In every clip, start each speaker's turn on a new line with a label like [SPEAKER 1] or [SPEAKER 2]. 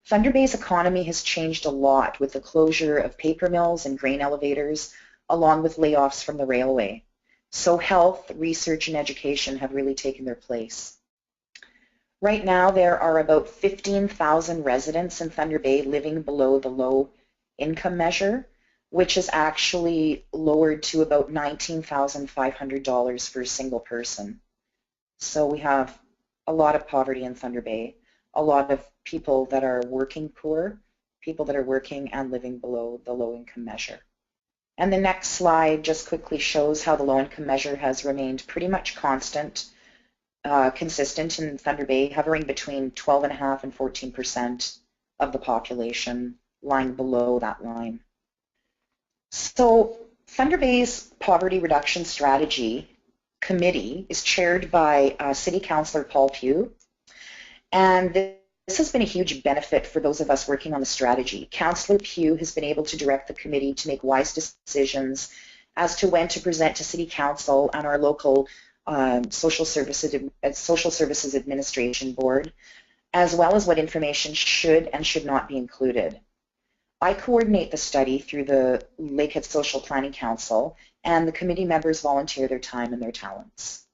[SPEAKER 1] Thunder Bay's economy has changed a lot with the closure of paper mills and grain elevators, along with layoffs from the railway. So health, research, and education have really taken their place. Right now, there are about 15,000 residents in Thunder Bay living below the low income measure, which is actually lowered to about $19,500 for a single person. So we have a lot of poverty in Thunder Bay, a lot of people that are working poor, people that are working and living below the low income measure. And the next slide just quickly shows how the low income measure has remained pretty much consistent in Thunder Bay, hovering between 12.5% and 14% of the population, lying below that line. So Thunder Bay's Poverty Reduction Strategy Committee is chaired by City Councillor Paul Pugh, and this has been a huge benefit for those of us working on the strategy. Councillor Pugh has been able to direct the committee to make wise decisions as to when to present to City Council and our local Social Services Administration Board, as well as what information should and should not be included. I coordinate the study through the Lakehead Social Planning Council, and the committee members volunteer their time and their talents.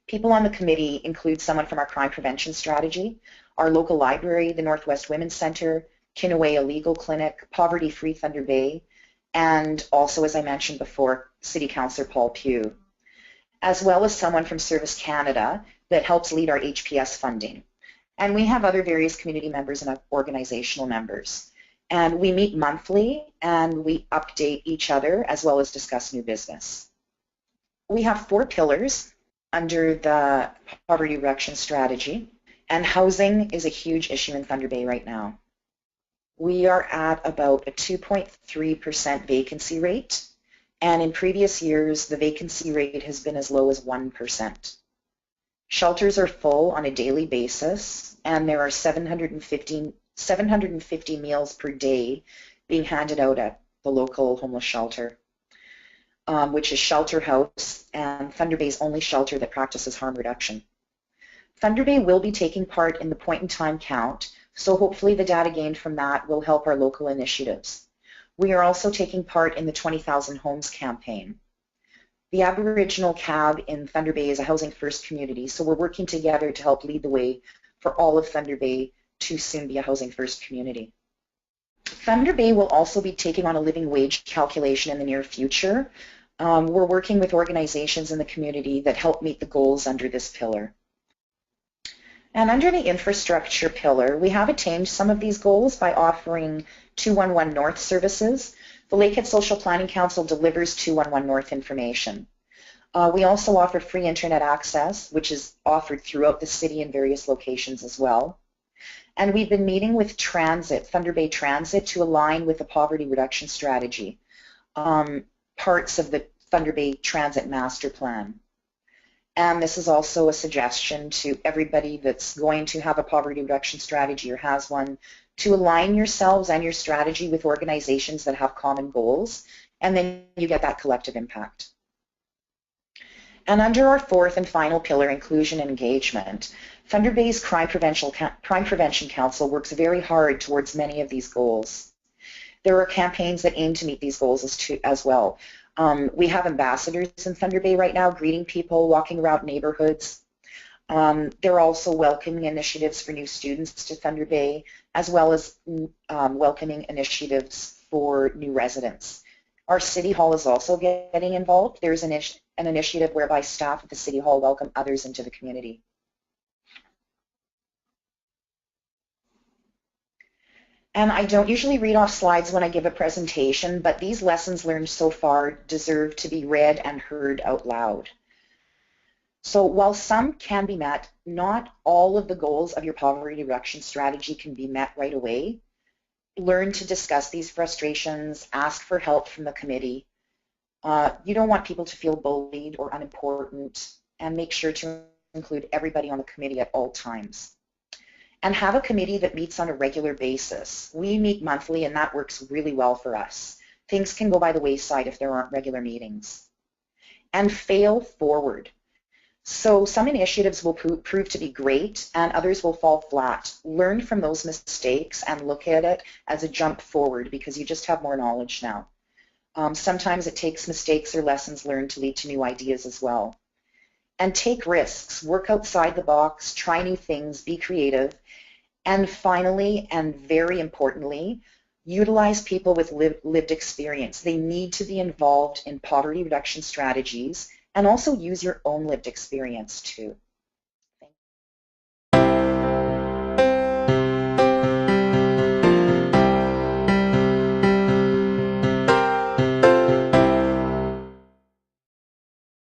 [SPEAKER 1] People on the committee include someone from our crime prevention strategy, our local library, the Northwest Women's Centre, Kinawea Legal Clinic, Poverty Free Thunder Bay, and also, as I mentioned before, City Councillor Paul Pugh, as well as someone from Service Canada that helps lead our HPS funding. And we have other various community members and organizational members. And we meet monthly and we update each other as well as discuss new business. We have 4 pillars under the poverty reduction strategy, and housing is a huge issue in Thunder Bay right now. We are at about a 2.3% vacancy rate, and in previous years the vacancy rate has been as low as 1%. Shelters are full on a daily basis, and there are 750 meals per day being handed out at the local homeless shelter, which is Shelter House, and Thunder Bay's only shelter that practices harm reduction. Thunder Bay will be taking part in the point-in-time count, so hopefully the data gained from that will help our local initiatives. We are also taking part in the 20,000 Homes campaign. The Aboriginal CAB in Thunder Bay is a housing first community, so we're working together to help lead the way for all of Thunder Bay to soon be a housing first community. Thunder Bay will also be taking on a living wage calculation in the near future. We're working with organizations in the community that help meet the goals under this pillar. And under the infrastructure pillar, we have attained some of these goals by offering 211 North services. The Lakehead Social Planning Council delivers 211 North information. We also offer free internet access, which is offered throughout the city in various locations as well. And we've been meeting with Transit, Thunder Bay Transit, to align with the poverty reduction strategy, parts of the Thunder Bay Transit Master Plan. And this is also a suggestion to everybody that's going to have a poverty reduction strategy or has one, to align yourselves and your strategy with organizations that have common goals, and then you get that collective impact. And under our 4th and final pillar, inclusion and engagement, Thunder Bay's Crime Prevention Council works very hard towards many of these goals. There are campaigns that aim to meet these goals as well. We have ambassadors in Thunder Bay right now greeting people, walking around neighborhoods. There are also welcoming initiatives for new students to Thunder Bay, as well as welcoming initiatives for new residents. Our City Hall is also getting involved. There's an initiative whereby staff at the City Hall welcome others into the community. And I don't usually read off slides when I give a presentation, but these lessons learned so far deserve to be read and heard out loud. So while some can be met, not all of the goals of your poverty reduction strategy can be met right away. Learn to discuss these frustrations, ask for help from the committee. You don't want people to feel bullied or unimportant, and make sure to include everybody on the committee at all times. And have a committee that meets on a regular basis. We meet monthly, and that works really well for us. Things can go by the wayside if there aren't regular meetings. And fail forward. So some initiatives will prove to be great and others will fall flat. Learn from those mistakes and look at it as a jump forward because you just have more knowledge now. Sometimes it takes mistakes or lessons learned to lead to new ideas as well. And take risks, work outside the box, try new things, be creative. And finally, and very importantly, utilize people with lived experience. They need to be involved in poverty reduction strategies and also use your own lived experience too.